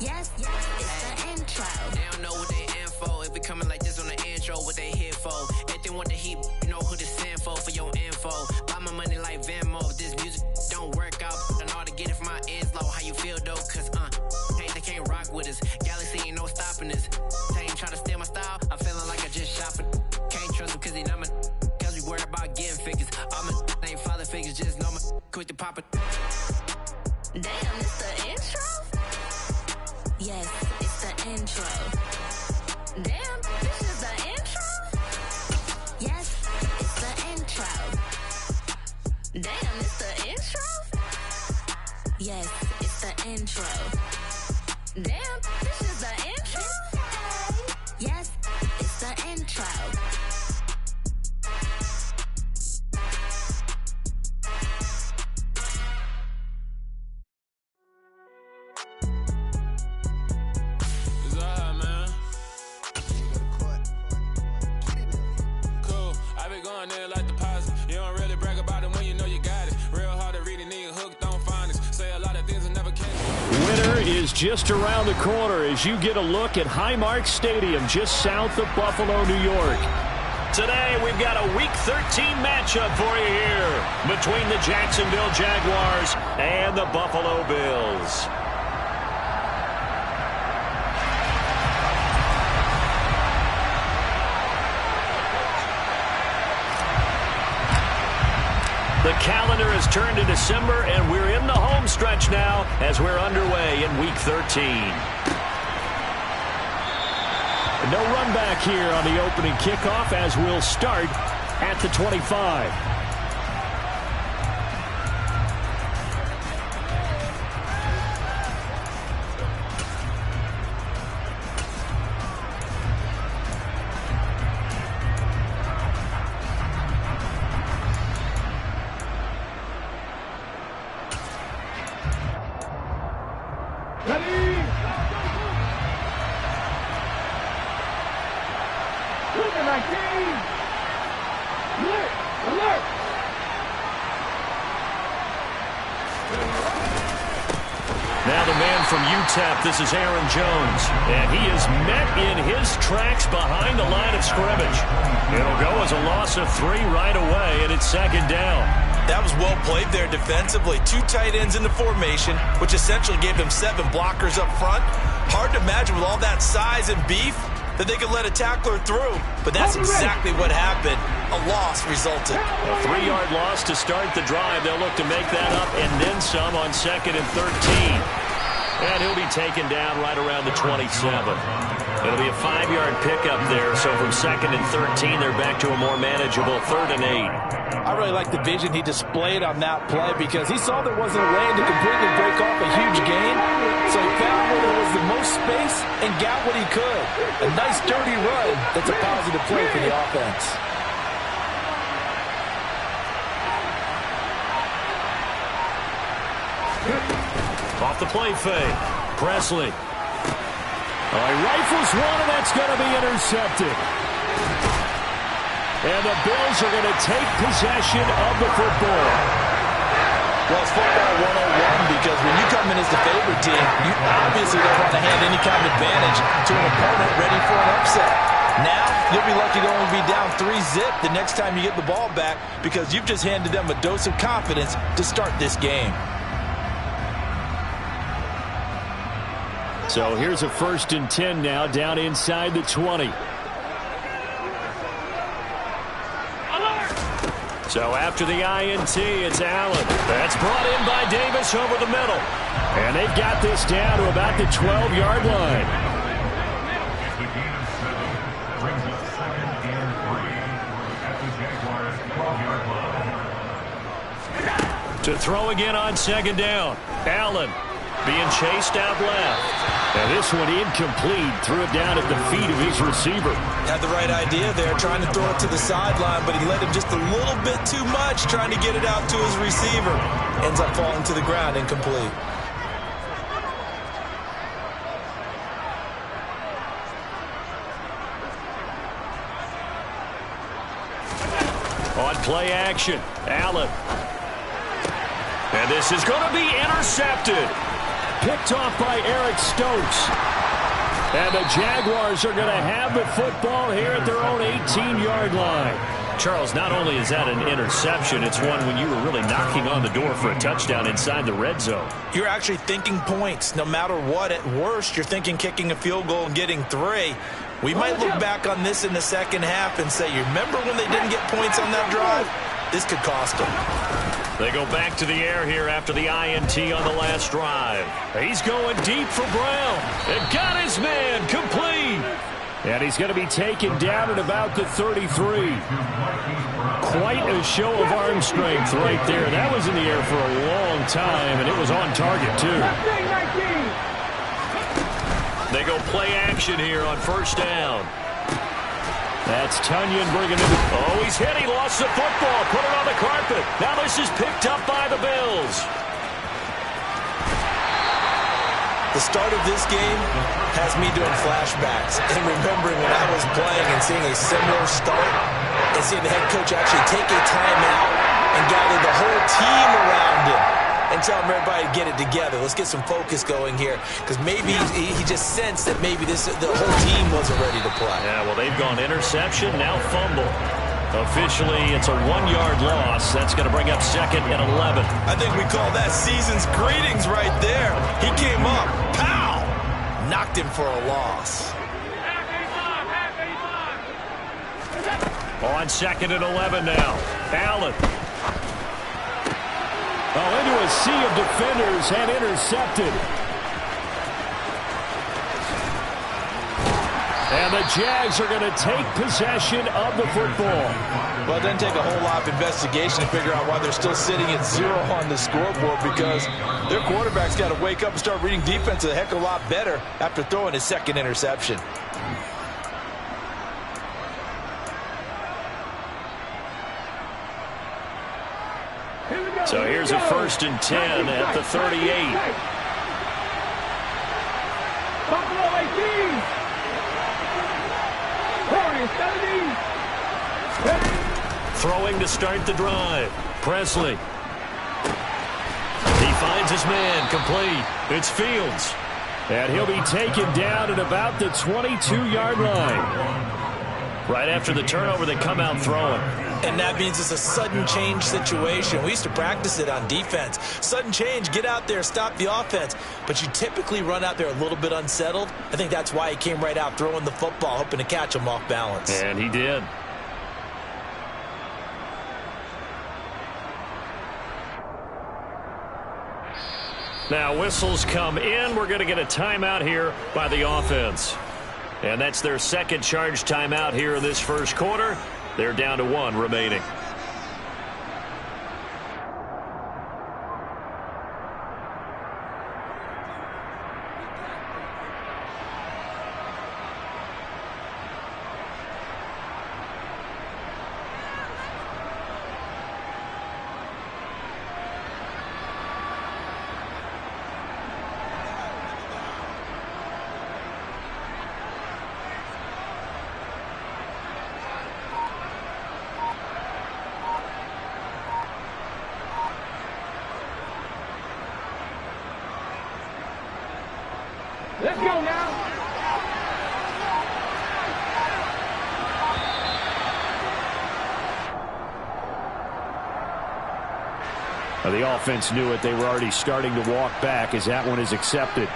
Yes, it's the intro. They don't know what they in for. If we coming like this on the intro, what they here for? If they want the heat, you know who to send for your info. Buy my money like Venmo. If this music don't work out, and all to get it from my ends low. How you feel though? Cause they can't rock with us. Galaxy ain't no stopping us. They ain't try to steal my style. I'm feeling like I just shot for. Can't trust them cause they not my. Cause we worried about getting figures. All my ain't father figures. Just know my quick to pop it. Damn, it's the intro? Yes, it's the intro. Damn, this is the intro? Yes, it's the intro. Damn, it's the intro? Yes, it's the intro. Damn, this is the intro? Yes, it's the intro. Like deposit. You don't really brag about it when you know you got it. Real hard to read a nigga hook, don't find us. Say a lot of things that never came. Winter is just around the corner as you get a look at Highmark Stadium just south of Buffalo, New York. Today we've got a Week 13 matchup for you here between the Jacksonville Jaguars and the Buffalo Bills. The calendar has turned to December, and we're in the home stretch now as we're underway in Week 13. No run back here on the opening kickoff as we'll start at the 25. This is Aaron Jones, and he is met in his tracks behind the line of scrimmage. It'll go as a loss of 3 right away, and it's second down. That was well played there defensively. 2 tight ends in the formation, which essentially gave them 7 blockers up front. Hard to imagine with all that size and beef that they could let a tackler through, but that's exactly what happened. A loss resulted. A 3-yard loss to start the drive. They'll look to make that up and then some on 2nd and 13. And he'll be taken down right around the 27. It'll be a 5-yard pickup there, so from 2nd and 13, they're back to a more manageable 3rd and 8. I really like the vision he displayed on that play because he saw there wasn't a lane to completely break off a huge gain, so he found where there was the most space and got what he could. A nice, dirty run that's a positive play for the offense. Off the play fake. Presley. He rifles one, and that's going to be intercepted. And the Bills are going to take possession of the football. Well, it's football 101 because when you come in as the favorite team, you obviously don't want to hand any kind of advantage to an opponent ready for an upset. Now, you'll be lucky to only be down 3-zip the next time you get the ball back because you've just handed them a dose of confidence to start this game. So here's a 1st and 10 now down inside the 20. So after the INT, it's Allen. That's brought in by Davis over the middle. And they've got this down to about the 12-yard line. To throw again on 2nd down. Allen being chased out left. And this one incomplete. Threw it down at the feet of his receiver. Had the right idea there, trying to throw it to the sideline, but he let him just a little bit too much, trying to get it out to his receiver. Ends up falling to the ground, incomplete. On play action, Allen. And this is going to be intercepted. picked off by Eric Stokes. And the Jaguars are going to have the football here at their own 18-yard line. Charles, not only is that an interception, it's one when you were really knocking on the door for a touchdown inside the red zone. You're actually thinking points. No matter what, at worst, you're thinking kicking a field goal and getting 3. We might look back on this in the second half and say, you remember when they didn't get points on that drive? This could cost them. They go back to the air here after the INT on the last drive. He's going deep for Brown. And got his man complete. And he's going to be taken down at about the 33. Quite a show of arm strength right there. That was in the air for a long time, and it was on target, too. They go play action here on first down. That's Tunyon bringing it. Oh, he's hit. He lost the football. Put it on the carpet. Now this is picked up by the Bills. The start of this game has me doing flashbacks and remembering when I was playing and seeing a similar start and seeing the head coach actually take a timeout and gather the whole team around him and tell him everybody to get it together. Let's get some focus going here, because maybe he just sensed that maybe the whole team wasn't ready to play. Yeah, well, they've gone interception, now fumble. Officially, it's a 1-yard loss. That's going to bring up 2nd and 11. I think we call that season's greetings right there. He came up, pow, knocked him for a loss. On 2nd and 11 now. Allen. Oh, into a sea of defenders and intercepted. And the Jags are going to take possession of the football. Well, it doesn't take a whole lot of investigation to figure out why they're still sitting at 0 on the scoreboard, because their quarterback's got to wake up and start reading defense a heck of a lot better after throwing his 2nd interception. So here's a 1st and 10 at the 38. Throwing to start the drive. Presley. He finds his man complete. It's Fields. And he'll be taken down at about the 22-yard line. Right after the turnover, they come out throwing. And that means it's a sudden change situation. We used to practice it on defense. Sudden change, get out there, stop the offense. But you typically run out there a little bit unsettled. I think that's why he came right out throwing the football, hoping to catch him off balance. And he did. Now whistles come in. We're going to get a timeout here by the offense. And that's their 2nd charge timeout here in this first quarter. They're down to 1 remaining. Let's go now. The offense knew it. They were already starting to walk back as that one is accepted.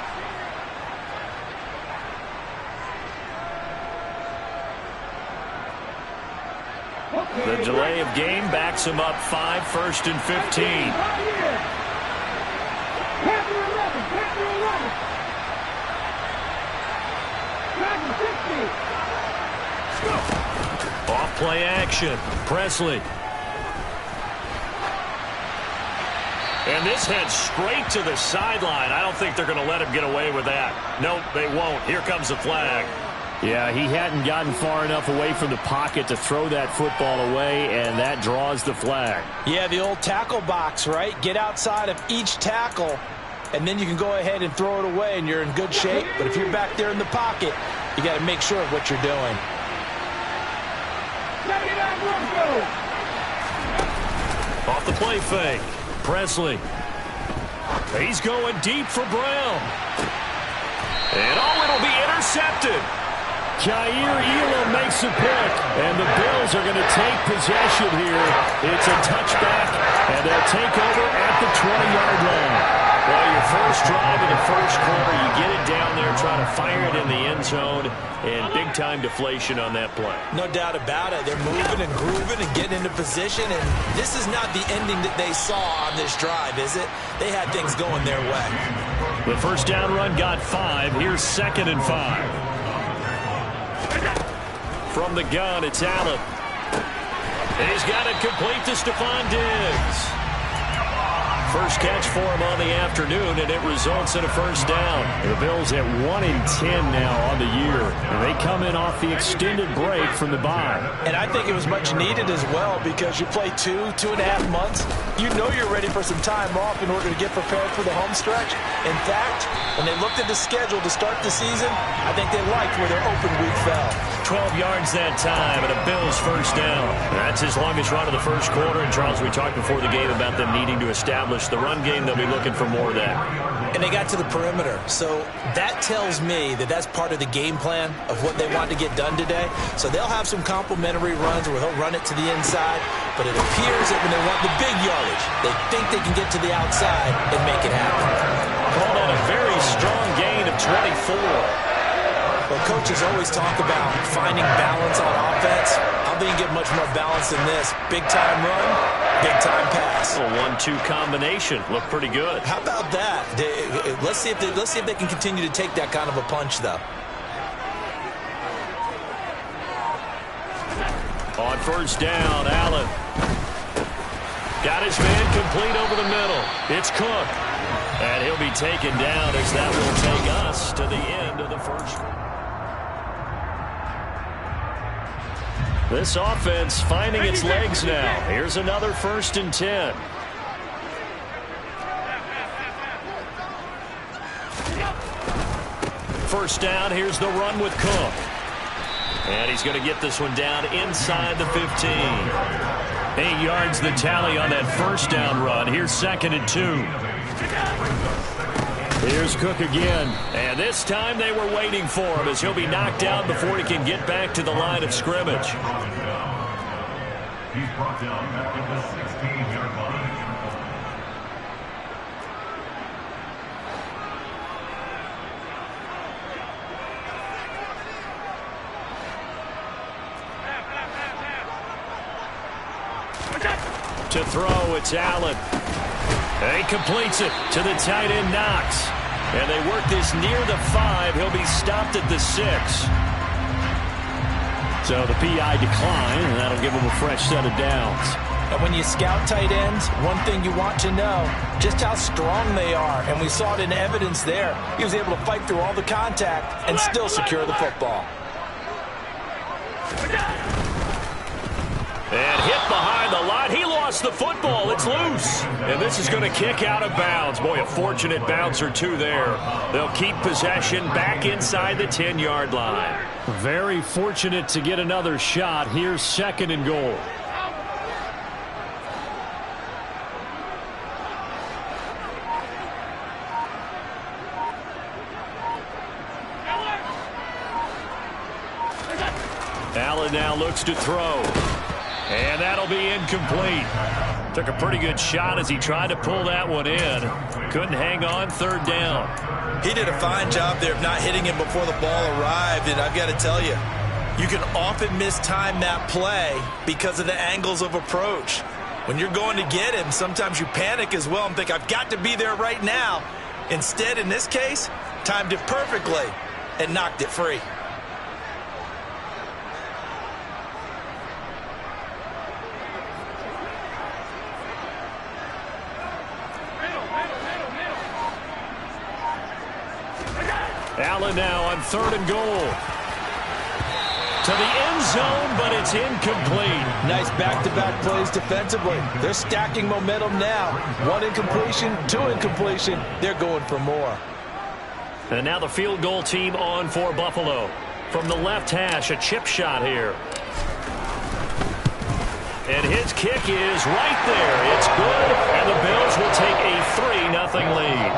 The delay of game backs him up 5, 1st and 15. Off play action. Presley. And this heads straight to the sideline. I don't think they're going to let him get away with that. Nope, they won't. Here comes the flag. Yeah, he hadn't gotten far enough away from the pocket to throw that football away, and that draws the flag. Yeah, the old tackle box, right? Get outside of each tackle, and then you can go ahead and throw it away, and you're in good shape. But if you're back there in the pocket, you got to make sure of what you're doing. Off the play fake. Presley. He's going deep for Brown. And it'll be intercepted. Jair Elam makes a pick, and the Bills are going to take possession here. It's a touchback, and they'll take over at the 20-yard line. Well, your first drive in the first quarter, you get it down there, try to fire it in the end zone, and big-time deflation on that play. No doubt about it. They're moving and grooving and getting into position, and this is not the ending that they saw on this drive, is it? They had things going their way. The first down run got 5. Here's 2nd and 5. From the gun, it's Allen. He's got it complete to Stephon Diggs. First catch for him on the afternoon, and it results in a first down. The Bills at 1-10 now on the year, and they come in off the extended break from the bye. And I think it was much needed as well, because you play 2.5 months. You know you're ready for some time off in order to get prepared for the home stretch. In fact, when they looked at the schedule to start the season, I think they liked where their open week fell. 12 yards that time, and a Bills first down. That's his longest run of the first quarter. And, Charles, we talked before the game about them needing to establish the run game. They'll be looking for more of that. And they got to the perimeter. So that tells me that that's part of the game plan of what they want to get done today. So they'll have some complementary runs where he'll run it to the inside. But it appears that when they want the big yardage, they think they can get to the outside and make it happen. Called on a very strong gain of 24. Well, coaches always talk about finding balance on offense. I don't think you get much more balance than this. Big-time run, big-time pass. A 1-2 combination. Looked pretty good. How about that? Let's see if they can continue to take that kind of a punch, though. On first down, Allen. Got his man complete over the middle. It's Cook. And he'll be taken down as that will take us to the end of the first quarter. This offense finding its legs now. Here's another 1st and 10. First down, here's the run with Cook. And he's going to get this one down inside the 15. 8 yards the tally on that first down run. Here's 2nd and 2. Here's Cook again. And this time they were waiting for him as he'll be knocked out before he can get back to the line of scrimmage. He's brought down back at the 16-yard line. To throw, it's Allen. And he completes it to the tight end, Knox. And they work this near the 5. He'll be stopped at the 6. So the PI decline, and that'll give him a fresh set of downs. And when you scout tight ends, one thing you want to know, just how strong they are. And we saw it in evidence there. He was able to fight through all the contact and still secure the football. And hit behind the line. He lost the football. It's loose. And this is going to kick out of bounds. Boy, a fortunate bounce or two there. They'll keep possession back inside the 10-yard line. Very fortunate to get another shot. Here's 2nd and goal. Allen now looks to throw. And that'll be incomplete. Took a pretty good shot as he tried to pull that one in. Couldn't hang on. 3rd down. He did a fine job there of not hitting him before the ball arrived. And I've got to tell you, you can often mistime that play because of the angles of approach. When you're going to get him, sometimes you panic as well and think, I've got to be there right now. Instead, in this case, timed it perfectly and knocked it free. Allen now on 3rd and goal. To the end zone, but it's incomplete. Nice back-to-back plays defensively. They're stacking momentum now. 1 incompletion, 2 incompletion. They're going for more. And now the field goal team on for Buffalo. From the left hash, a chip shot here. And his kick is right there. It's good, and the Bills will take a 3-0 lead.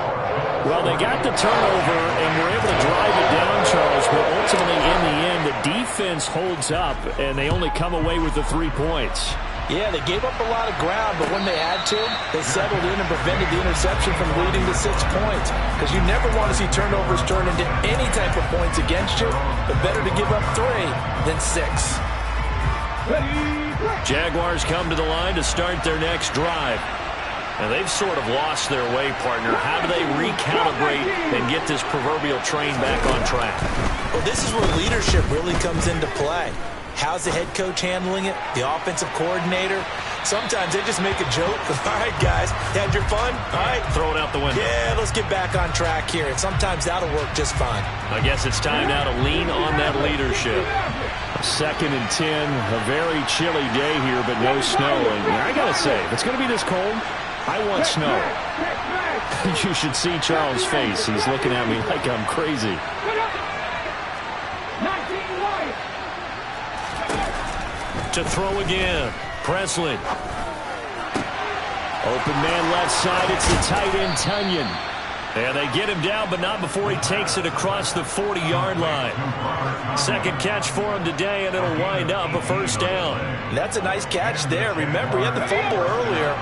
Well, they got the turnover and were able to drive it down, Charles, but ultimately in the end, the defense holds up, and they only come away with the 3 points. Yeah, they gave up a lot of ground, but when they had to, they settled in and prevented the interception from leading to 6 points. Because you never want to see turnovers turn into any type of points against you, but better to give up 3 than 6. Jaguars come to the line to start their next drive. And they've sort of lost their way, partner. How do they recalibrate and get this proverbial train back on track? Well, this is where leadership really comes into play. How's the head coach handling it? The offensive coordinator? Sometimes they just make a joke. All right, guys, had your fun? All right. Throw it out the window. Yeah, let's get back on track here. And sometimes that'll work just fine. I guess it's time now to lean on that leadership. 2nd and 10, a very chilly day here, but no snow. And I got to say, if it's going to be this cold, I want snow. You should see Charles' face. He's looking at me like I'm crazy. To throw again. Presley. Open man left side. It's the tight end, Tunyon. And they get him down, but not before he takes it across the 40-yard line. Second catch for him today, and it'll wind up a first down. That's a nice catch there. Remember, he had the fumble earlier.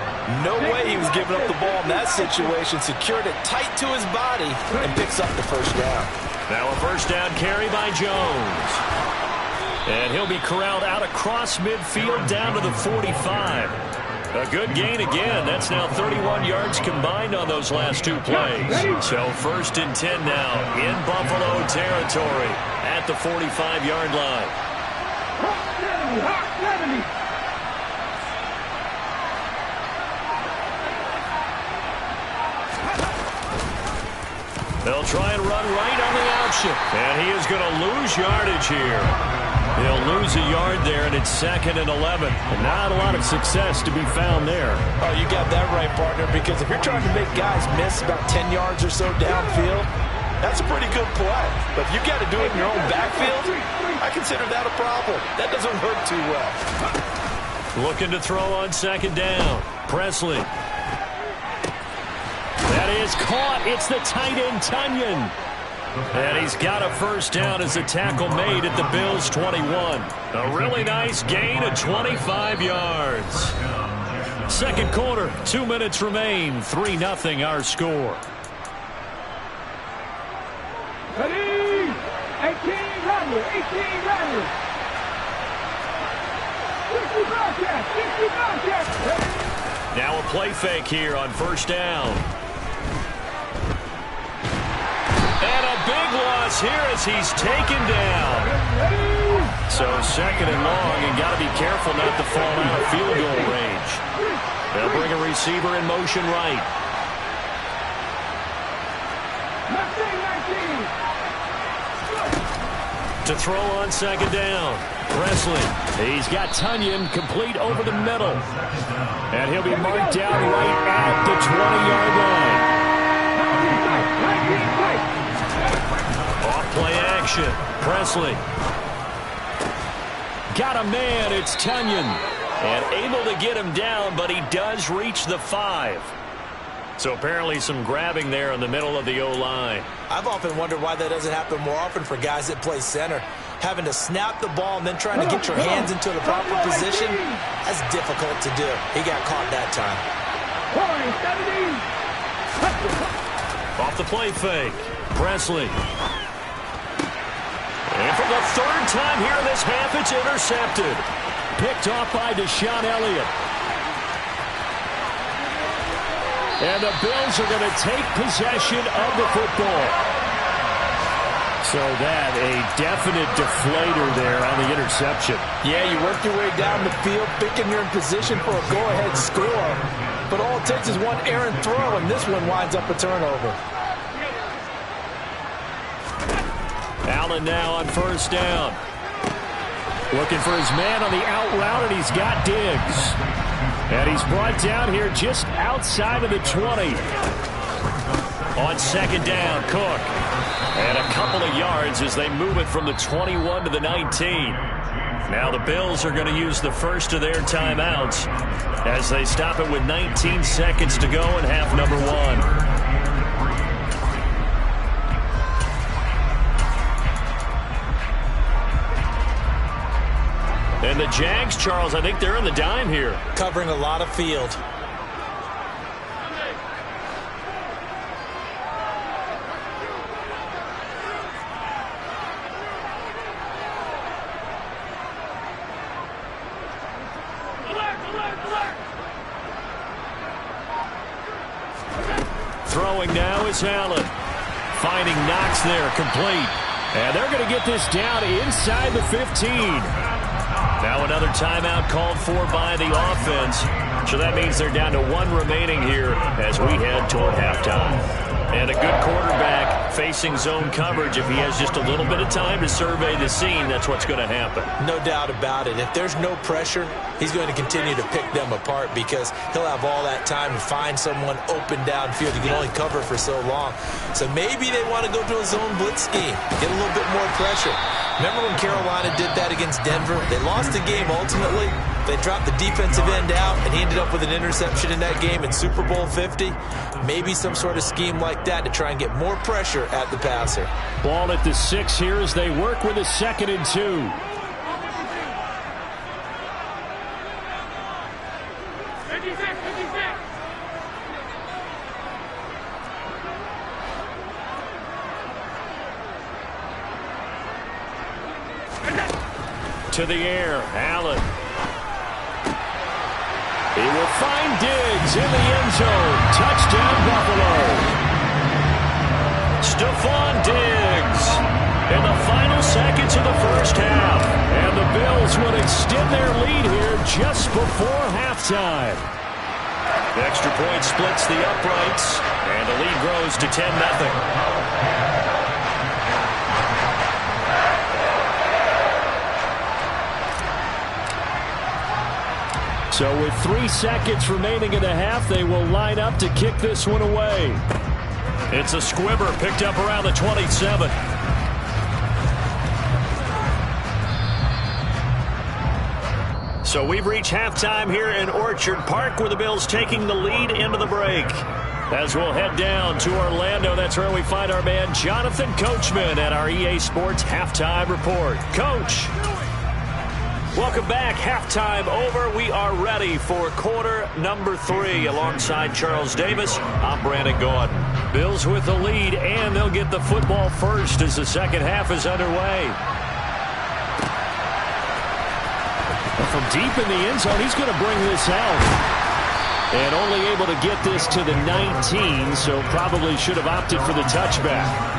No way he was giving up the ball in that situation. Secured it tight to his body and picks up the first down. Now a first down carry by Jones. And he'll be corralled out across midfield down to the 45. A good gain again. That's now 31 yards combined on those last 2 plays. So 1st and 10 now in Buffalo territory at the 45-yard line. They'll try and run right on the option. And he is going to lose yardage here. They'll lose a yard there, and it's 2nd and 11. And not a lot of success to be found there. Oh, you got that right, partner, because if you're trying to make guys miss about 10 yards or so downfield, that's a pretty good play. But if you got to do it in your own backfield, I consider that a problem. That doesn't work too well. Looking to throw on 2nd down. Presley. That is caught. It's the tight end, Tunyon. And he's got a first down as a tackle made at the Bills' 21. A really nice gain of 25 yards. Second quarter, 2 minutes remain. 3-0 our score. Ready? 18 Rattler, 18 Rattler. 60 broadcast. Now a play fake here on first down. And a big loss here as he's taken down. So 2nd and long, and got to be careful not to fall out of field goal range. They'll bring a receiver in motion right. To throw on 2nd down. Presley. He's got Tunyon complete over the middle. And he'll be marked down right at the 20-yard line. Off-play action. Presley. Got a man. It's Tunyon. And able to get him down, but he does reach the 5. So apparently some grabbing there in the middle of the O-line. I've often wondered why that doesn't happen more often for guys that play center. Having to snap the ball and then trying to get your hands into the proper position, that's difficult to do. He got caught that time. Off the play fake. Presley. And for the 3rd time here in this half, it's intercepted. Picked off by Deshaun Elliott. And the Bills are going to take possession of the football. So that, a definite deflator there on the interception. Yeah, you work your way down the field, thinking you're in position for a go-ahead score. But all it takes is one errant throw, and this one winds up a turnover. Allen now on first down. Looking for his man on the out route, and he's got Diggs. And he's brought down here just outside of the 20. On 2nd down, Cook. And a couple of yards as they move it from the 21 to the 19. Now the Bills are going to use the first of their timeouts as they stop it with 19 seconds to go in half number one. And the Jags, Charles, I think they're in the dime here. Covering a lot of field. Throwing now is Allen. Finding Knox there, complete. And they're going to get this down inside the 15. Now another timeout called for by the offense. So that means they're down to one remaining here as we head toward halftime. And a good quarterback facing zone coverage. If he has just a little bit of time to survey the scene, that's what's going to happen. No doubt about it. If there's no pressure, he's going to continue to pick them apart because he'll have all that time to find someone open downfield. He can only cover for so long. So maybe they want to go to a zone blitz scheme, get a little bit more pressure. Remember when Carolina did that against Denver? They lost the game ultimately. They dropped the defensive end out, and he ended up with an interception in that game in Super Bowl 50. Maybe some sort of scheme like that to try and get more pressure at the passer. Ball at the 6 here as they work with a 2nd and 2. To the air, Allen. He will find Diggs in the end zone. Touchdown, Buffalo. Stephon Diggs in the final seconds of the first half. And the Bills will extend their lead here just before halftime. The extra point splits the uprights, and the lead grows to 10-0. So with 3 seconds remaining in the half, they will line up to kick this one away. It's a squibber picked up around the 27. So we've reached halftime here in Orchard Park with the Bills taking the lead into the break. As we'll head down to Orlando, that's where we find our man Jonathan Coachman at our EA Sports Halftime Report. Coach. Welcome back. Halftime over. We are ready for quarter number 3. Alongside Charles Davis, I'm Brandon Gordon. Bills with the lead, and they'll get the football first as the second half is underway. From deep in the end zone, he's going to bring this out. And only able to get this to the 19, so probably should have opted for the touchback.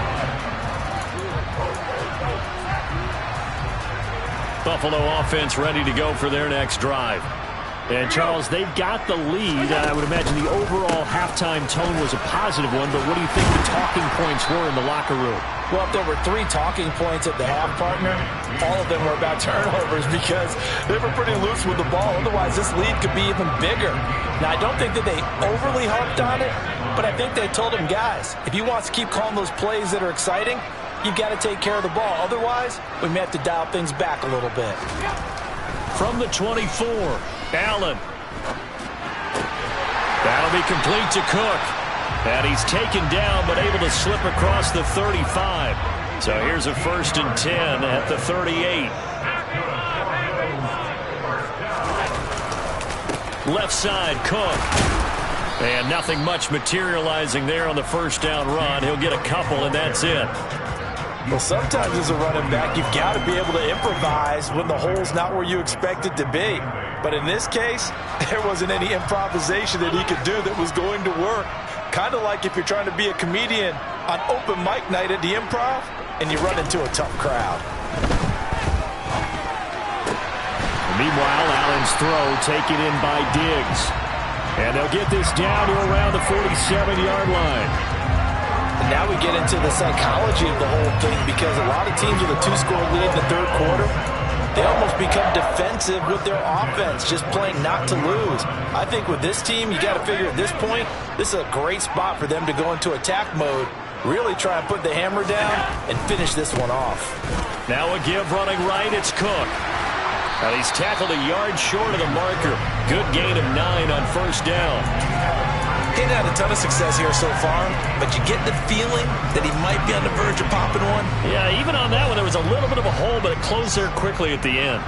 Buffalo offense ready to go for their next drive. And, Charles, they've got the lead. I would imagine the overall halftime tone was a positive one, but what do you think the talking points were in the locker room? Well, if there were 3 talking points at the half, partner, all of them were about turnovers because they were pretty loose with the ball. Otherwise, this lead could be even bigger. Now, I don't think that they overly harped on it, but I think they told them, guys, if you want to keep calling those plays that are exciting, you've got to take care of the ball. Otherwise, we may have to dial things back a little bit. From the 24, Allen. That'll be complete to Cook. And he's taken down but able to slip across the 35. So here's a 1st and 10 at the 38. Left side, Cook. And nothing much materializing there on the first down run. He'll get a couple, and that's it. Well, sometimes as a running back, you've got to be able to improvise when the hole's not where you expect it to be. But in this case, there wasn't any improvisation that he could do that was going to work. Kind of like if you're trying to be a comedian on open mic night at the Improv and you run into a tough crowd. Meanwhile, Allen's throw taken in by Diggs. And they'll get this down to around the 47-yard line. And now we get into the psychology of the whole thing because a lot of teams with a 2-score lead in the third quarter, they almost become defensive with their offense, just playing not to lose. I think with this team, you got to figure at this point, this is a great spot for them to go into attack mode, really try and put the hammer down and finish this one off. Now a give running right, it's Cook. And he's tackled a yard short of the marker. Good gain of 9 on first down. He ain't had a ton of success here so far, but you get the feeling that he might be on the verge of popping one. Yeah, even on that one, there was a little bit of a hole, but it closed there quickly at the end.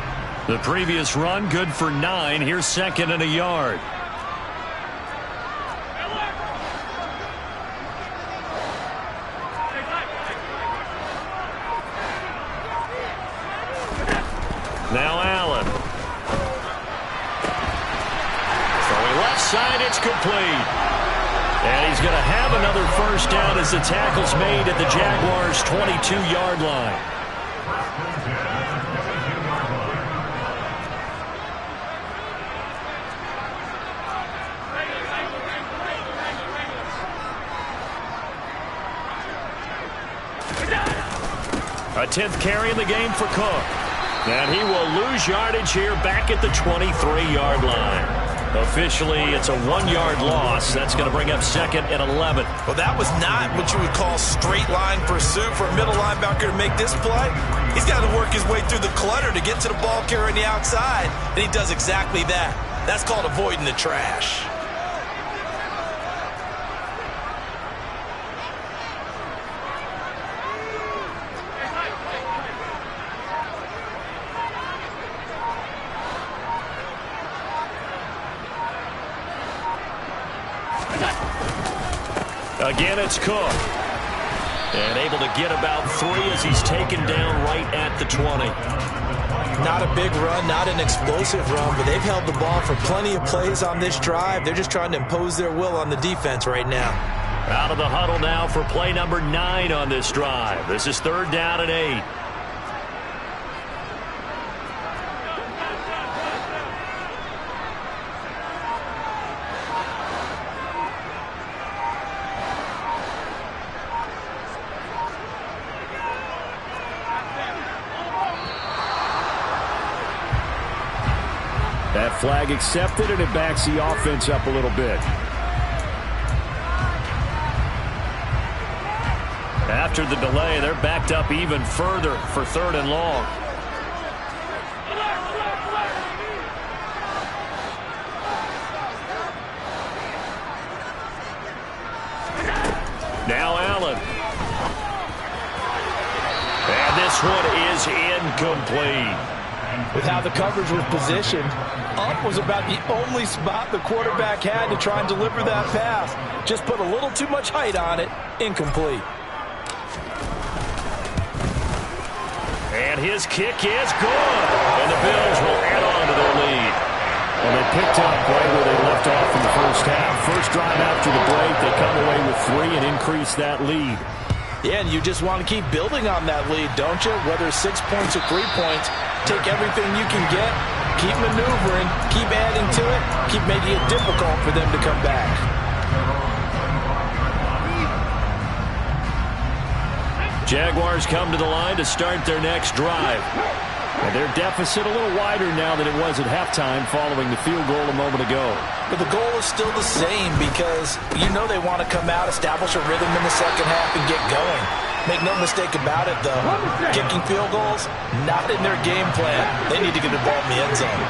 The previous run, good for 9. Here's second and a yard. Now Allen. Throwing left side, it's complete. And he's going to have another first down as the tackle's made at the Jaguars' 22-yard line. A 10th carry in the game for Cook. And he will lose yardage here back at the 23-yard line. Officially, it's a 1-yard loss. That's going to bring up second and 11. Well, that was not what you would call straight line pursuit for a middle linebacker to make this play. He's got to work his way through the clutter to get to the ball carrier on the outside, and he does exactly that. That's called avoiding the trash. Again, it's Cook. And able to get about 3 as he's taken down right at the 20. Not a big run, not an explosive run, but they've held the ball for plenty of plays on this drive. They're just trying to impose their will on the defense right now. Out of the huddle now for play number 9 on this drive. This is 3rd down and 8. That flag accepted, and it backs the offense up a little bit. After the delay, they're backed up even further for 3rd and long. Now Allen. And this one is incomplete. With how the coverage was positioned, up was about the only spot the quarterback had to try and deliver that pass. Just put a little too much height on it. Incomplete. And his kick is good. And the Bills will add on to their lead. Well, they picked up right where they left off in the first half. First drive after the break, they come away with 3 and increase that lead. Yeah, and you just want to keep building on that lead, don't you? Whether it's 6 points or 3 points, take everything you can get, keep maneuvering, keep adding to it, keep making it difficult for them to come back. Jaguars come to the line to start their next drive. And their deficit a little wider now than it was at halftime following the field goal a moment ago. But the goal is still the same because you know they want to come out, establish a rhythm in the second half, and get going. Make no mistake about it, though. Kicking field goals, not in their game plan. They need to get the ball in the end zone.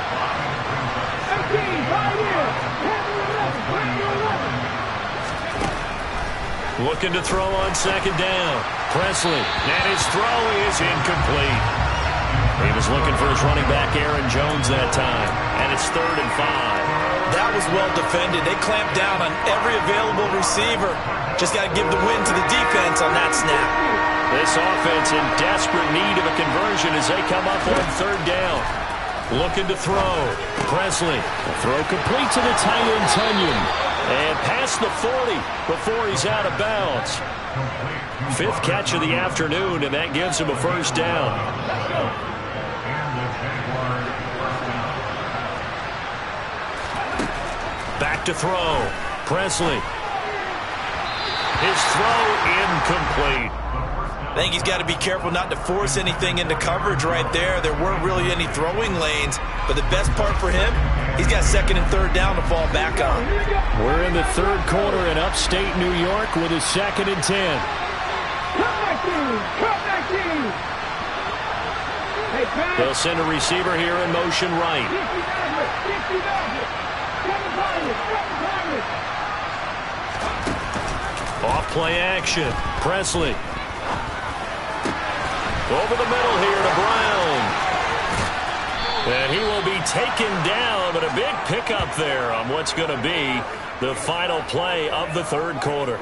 Looking to throw on second down. Presley, and his throw is incomplete. He was looking for his running back, Aaron Jones, that time. And it's 3rd and 5. That was well defended. They clamped down on every available receiver. Just got to give the win to the defense on that snap. This offense in desperate need of a conversion as they come up on 3rd down. Looking to throw. Presley. The throw complete to the tight end, Tunyon. And past the 40 before he's out of bounds. 5th catch of the afternoon, and that gives him a first down. Back to throw. Presley. His throw incomplete. I think he's got to be careful not to force anything into coverage right there. There weren't really any throwing lanes, but the best part for him, he's got 2nd and 3rd down to fall back on. We're in the 3rd quarter in upstate New York with a 2nd and 10. Come back in! Come back in! They'll send a receiver here in motion right. Off play action. Presley. Over the middle here to Brown. And he will be taken down, but a big pickup there on what's going to be the final play of the third quarter.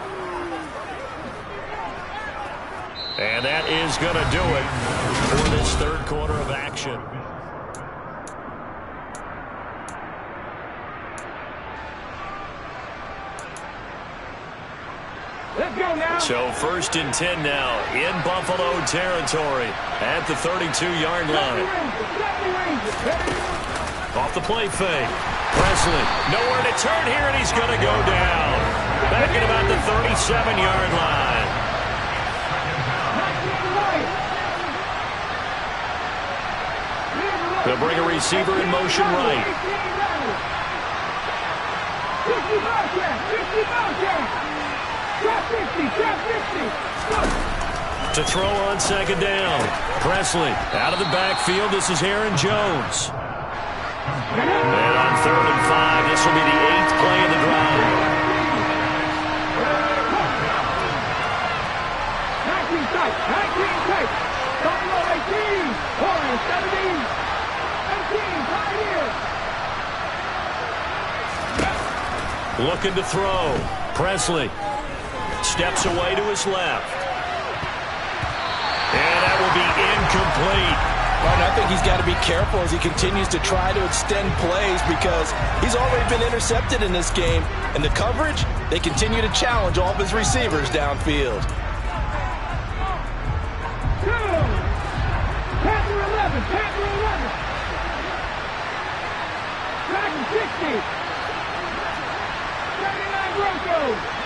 And that is going to do it for this third quarter of action. Let's go now. So 1st and 10 now in Buffalo territory at the 32-yard line. Off the play fake. Presley, nowhere to turn here, and he's going to go down. Back at about the 37-yard line. They'll bring a receiver in motion right. 50. To throw on 2nd down. Presley out of the backfield. This is Aaron Jones. And on 3rd and 5, this will be the 8th play of the drive. 19 tight. 19 tight. Don't go 18. 17. 18. Right here. Looking to throw. Presley steps away to his left. And that will be incomplete. And I think he's got to be careful as he continues to try to extend plays because he's already been intercepted in this game. And the coverage, they continue to challenge all of his receivers downfield. Panther 11. Panther 11. Dragon 60. 79 Broncos.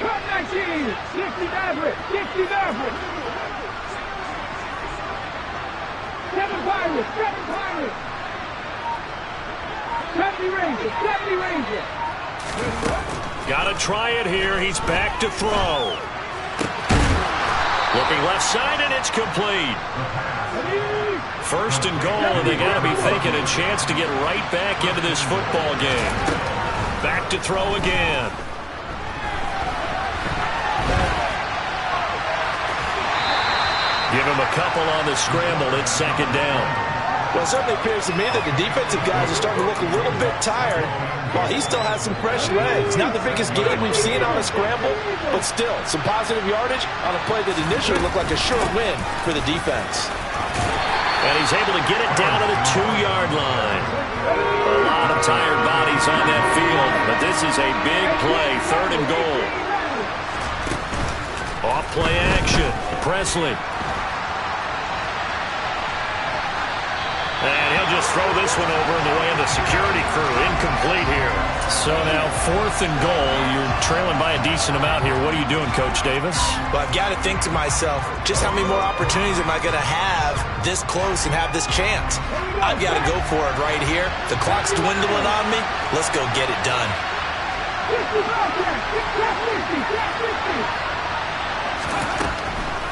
Cut 19. 60 Maverick. 60 Maverick. 7 Pirates. 7 Pirates. 70 Rangers. 70 Rangers. Got to try it here. He's back to throw. Looking left side, and it's complete. 1st and goal, and they got to be thinking a chance to get right back into this football game. Back to throw again. Give him a couple on the scramble. It's 2nd down. Well, it certainly appears to me that the defensive guys are starting to look a little bit tired while he still has some fresh legs. Not the biggest gain we've seen on a scramble, but still some positive yardage on a play that initially looked like a sure win for the defense. And he's able to get it down to the 2-yard line. A lot of tired bodies on that field, but this is a big play. 3rd and goal. Off play action. Presley. And he'll just throw this one over in the way of the security crew. Incomplete here. So now 4th and goal. You're trailing by a decent amount here. What are you doing, Coach Davis? Well, I've got to think to myself, just how many more opportunities am I going to have this close and have this chance? I've got to go for it right here. The clock's dwindling on me. Let's go get it done.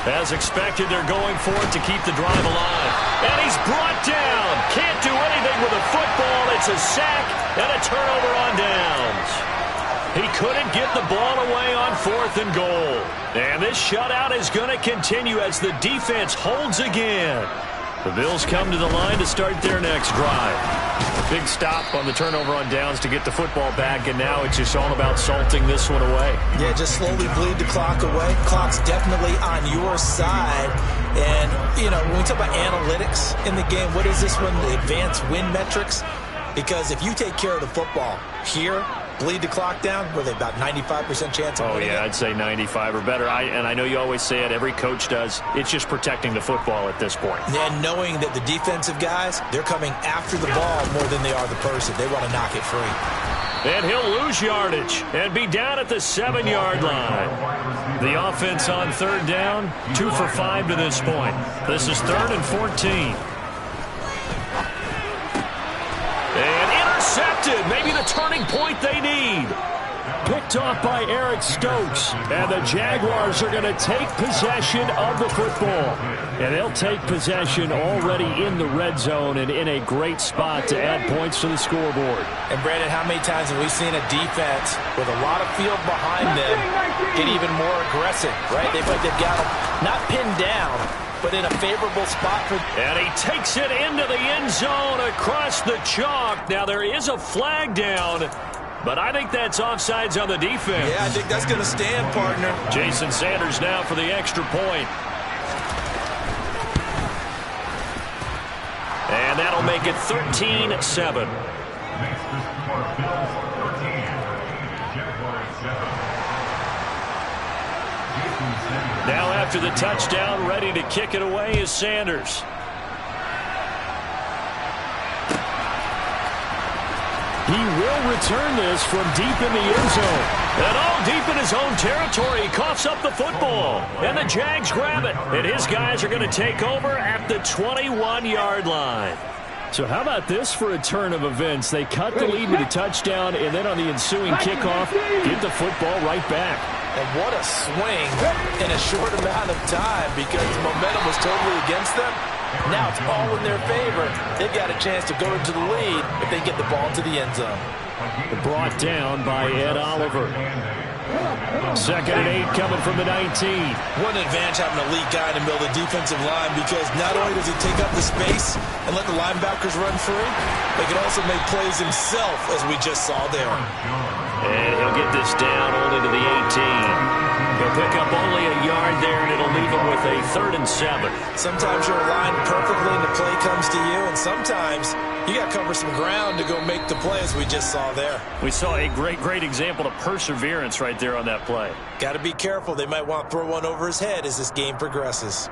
As expected, they're going for it to keep the drive alive. And he's brought down. Can't do anything with a football. It's a sack and a turnover on downs. He couldn't get the ball away on 4th and goal. And this shutout is going to continue as the defense holds again. The Bills come to the line to start their next drive. Big stop on the turnover on downs to get the football back, and now it's just all about salting this one away. Yeah, just slowly bleed the clock away. Clock's definitely on your side. And, you know, when we talk about analytics in the game, what is this one? The advanced win metrics? Because if you take care of the football here, bleed the clock down, were they about 95% chance of winning it? I'd say 95 or better. And I know you always say it, every coach does. It's just protecting the football at this point. And knowing that the defensive guys, they're coming after the ball more than they are the person. They want to knock it free. And he'll lose yardage and be down at the 7-yard line. The offense on 3rd down, 2 for 5 to this point. This is 3rd and 14. And intercepted. Maybe the turning point they need. Pick picked off by Eric Stokes. And the Jaguars are going to take possession of the football. And they'll take possession already in the red zone and in a great spot to add points to the scoreboard. And Brandon, how many times have we seen a defense with a lot of field behind them get even more aggressive, right? They feel like they've got them not pinned down, but in a favorable spot for. And he takes it into the end zone across the chalk. Now there is a flag down, but I think that's offsides on the defense. Yeah, I think that's going to stand, partner. Jason Sanders now for the extra point. And that'll make it 13-7. Makes the score Bills 13, Jaguars 7. Now after the touchdown, ready to kick it away is Sanders. He will return this from deep in the end zone. And all deep in his own territory, he coughs up the football. And the Jags grab it. And his guys are going to take over at the 21-yard line. So how about this for a turn of events? They cut the lead with a touchdown, and then on the ensuing kickoff, get the football right back. And what a swing in a short amount of time, because the momentum was totally against them. Now it's all in their favor. They've got a chance to go into the lead if they get the ball to the end zone. Brought down by Ed Oliver. 2nd and 8 coming from the 19. What an advantage having a lead guy in the middle of the defensive line, because not only does he take up the space and let the linebackers run free, but he can also make plays himself, as we just saw there. And he'll get this down only to the 18. He'll pick up only a yard there, and it'll leave him with a 3rd and 7. Sometimes you're aligned perfectly and the play comes to you, and sometimes you got to cover some ground to go make the play, as we just saw there. We saw a great example of perseverance right there on that play. Got to be careful. They might want to throw one over his head as this game progresses.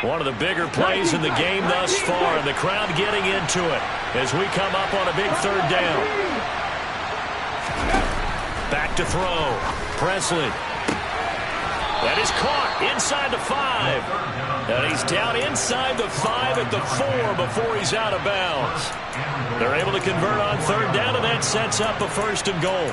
One of the bigger plays in the game thus far, and the crowd getting into it as we come up on a big 3rd down. Back to throw. Presley. That is caught inside the 5. And he's down inside the 5 at the 4 before he's out of bounds. They're able to convert on 3rd down, and that sets up a 1st and goal.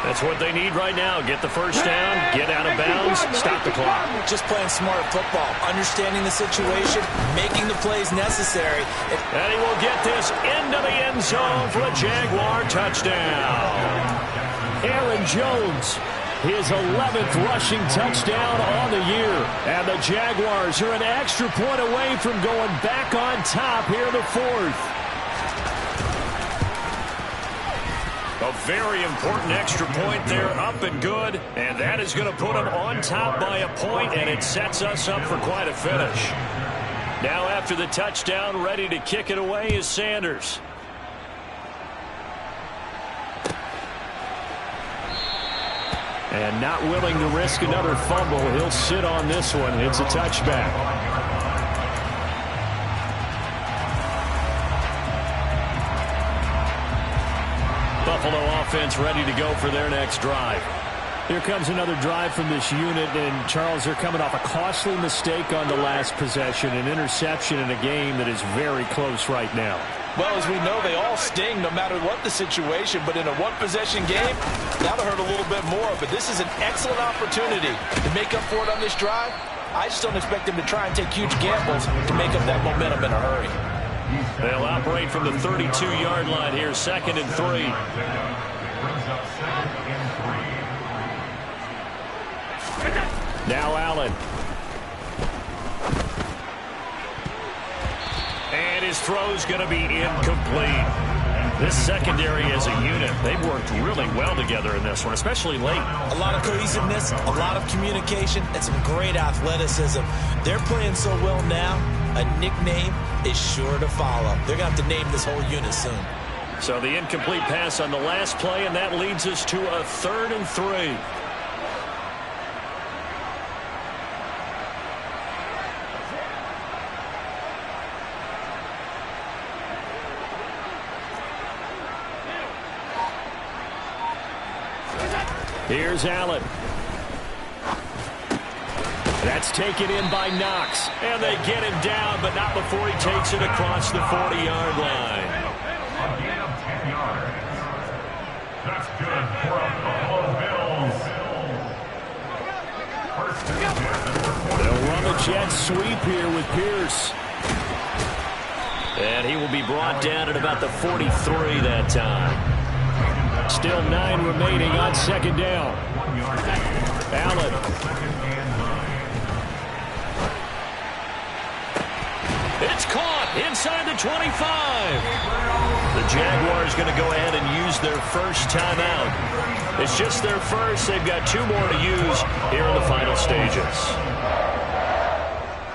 That's what they need right now. Get the 1st down, get out of bounds, stop the clock. Just playing smart football, understanding the situation, making the plays necessary. And he will get this into the end zone for a Jaguar touchdown. Aaron Jones, his 11th rushing touchdown on the year. And the Jaguars are an extra point away from going back on top here in the 4th. A very important extra point there, up and good. And that is going to put them on top by a point, and it sets us up for quite a finish. Now after the touchdown, ready to kick it away is Sanders. And not willing to risk another fumble. He'll sit on this one. It's a touchback. Buffalo offense ready to go for their next drive. Here comes another drive from this unit, and Charles, they're coming off a costly mistake on the last possession, an interception in a game that is very close right now. Well, as we know, they all sting no matter what the situation, but in a one-possession game, that'll hurt a little bit more. But this is an excellent opportunity to make up for it on this drive. I just don't expect them to try and take huge gambles to make up that momentum in a hurry. They'll operate from the 32-yard line here, 2nd and 3. Now Allen. And his throw's going to be incomplete. This secondary as a unit, they've worked really well together in this one, especially late. A lot of cohesiveness, a lot of communication, and some great athleticism. They're playing so well now, a nickname is sure to follow. They're going to have to name this whole unit soon. So the incomplete pass on the last play, and that leads us to a 3rd and 3. Here's Allen. That's taken in by Knox. And they get him down, but not before he takes it across the 40-yard line. A gain of 10 yards. That's good for a jet sweep here with Pierce. And he will be brought down at about the 43 that time. Still 9 remaining on second down. Allen. It's caught inside the 25. The Jaguars going to go ahead and use their first timeout. It's just their first. They've got 2 more to use here in the final stages.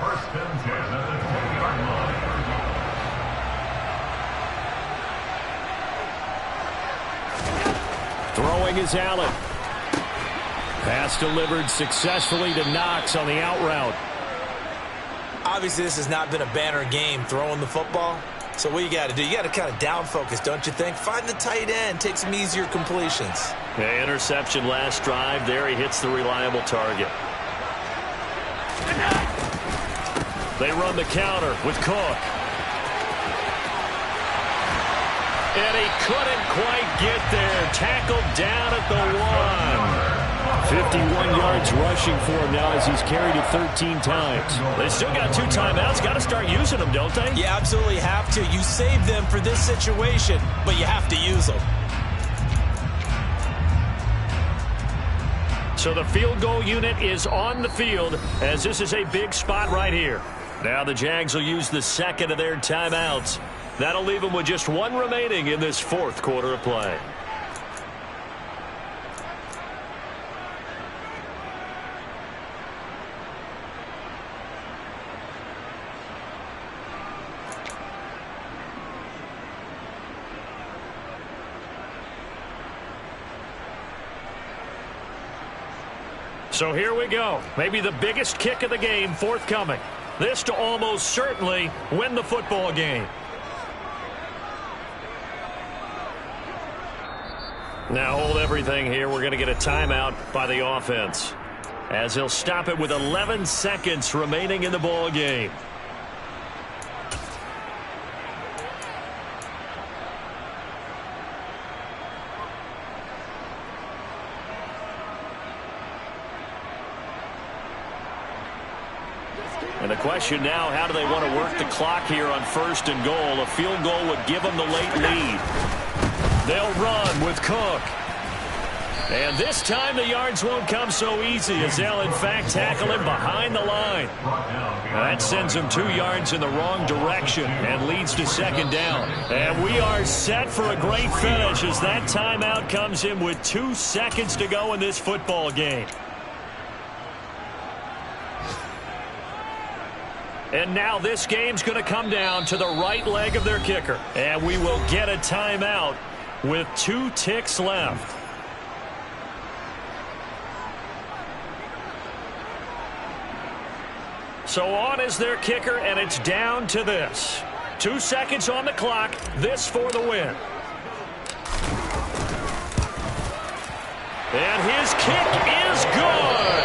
First and 10 at the 10-yard line. Throwing is Allen. Pass delivered successfully to Knox on the out route. Obviously, this has not been a banner game throwing the football. So what you got to do, you got to kind of down focus, don't you think? Find the tight end, take some easier completions. Yeah, interception last drive. There he hits the reliable target. They run the counter with Cook. And he couldn't quite get there. Tackled down at the 1. 51 yards rushing for him now as he's carried it 13 times. They still got 2 timeouts. Got to start using them, don't they? You absolutely have to. You save them for this situation, but you have to use them. So the field goal unit is on the field as this is a big spot right here. Now the Jags will use the second of their timeouts. That'll leave them with just 1 remaining in this 4th quarter of play. So here we go. Maybe the biggest kick of the game forthcoming. This to almost certainly win the football game. Now hold everything here. We're going to get a timeout by the offense, as he'll stop it with 11 seconds remaining in the ball game. And the question now, how do they want to work the clock here on 1st and goal? A field goal would give them the late lead. They'll run with Cook. And this time the yards won't come so easy as they'll, in fact, tackle him behind the line. That sends him 2 yards in the wrong direction and leads to second down. And we are set for a great finish as that timeout comes in with 2 seconds to go in this football game. And now this game's going to come down to the right leg of their kicker. And we will get a timeout with 2 ticks left. So on is their kicker, and it's down to this. 2 seconds on the clock. This for the win. And his kick is good.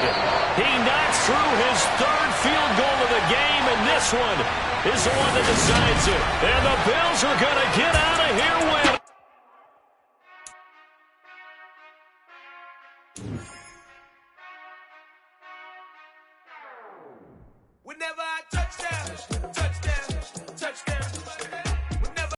He knocks through his 3rd field goal of the game, and this one is the one that decides it. And the Bills are going to get out of here winning. Whenever I touch that